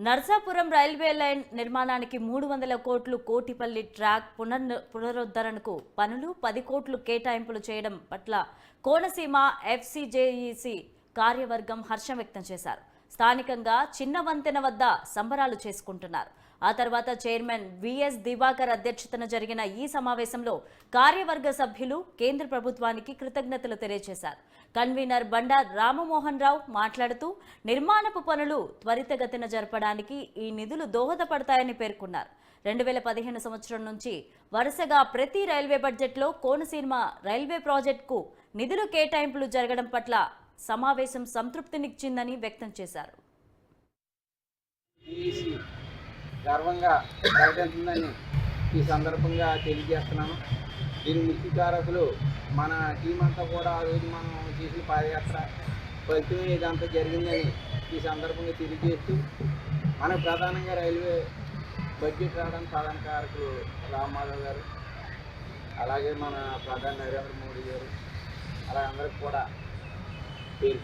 Narsapuram railway line నిర్మాణానికి 300 కోట్లు Kotipalli track పునరుద్ధరణకు పనులు 10 కోట్లు కేటాయింపులు చేయడం పట్ల కోనసీమ ఎఫ్సీజేఈసీ కార్యవర్గం హర్షం వ్యక్తం చేశారు. స్థానికంగా చిన్న వంతెన వద్ద సంబరాలు చేసుకుంటున్నారు. ఆ తర్వాత చైర్మన్ విఎస్ దివాకర్ అధ్యక్షతన జరిగిన ఈ సమావేశంలో కార్యవర్గ సభ్యులు కేంద్ర ప్రభుత్వానికి కృతజ్ఞతలు తెలియజేశారు. కన్వీనర్ బండా రామమోహన్ రావు మాట్లాడుతూ నిర్మాణపు పనులు త్వరితగతిన జరపడానికి ఈ నిధులు దోహదపడతాయని పేర్కొన్నారు. 2015 సంవత్సరం నుంచి వరుసగా ప్రతి రైల్వే బడ్జెట్లో కోనసీమ రైల్వే ప్రాజెక్టుకు నిధులు కేటాయింపులు జరగడం పట్ల సమావేశం సంతృప్తినిచ్చిందని వ్యక్తం చేశారు. గర్వంగా ప్రకటించిందని ఈ సందర్భంగా తెలియజేస్తున్నాను. దీని ముఖ్య కారకులు మన టీం అంతా కూడా ఆ రోజు మనం చేసిన పాదయాత్ర ఫలితం ఇదంతా జరిగిందని ఈ సందర్భంగా తెలియజేస్తూ మనకు ప్రధానంగా రైల్వే బడ్జెట్ రావడానికి ప్రధాన కారకులు రామారావు గారు, అలాగే మన ప్రధాని నరేంద్ర మోడీ గారు, అలా అందరికి కూడా పేరు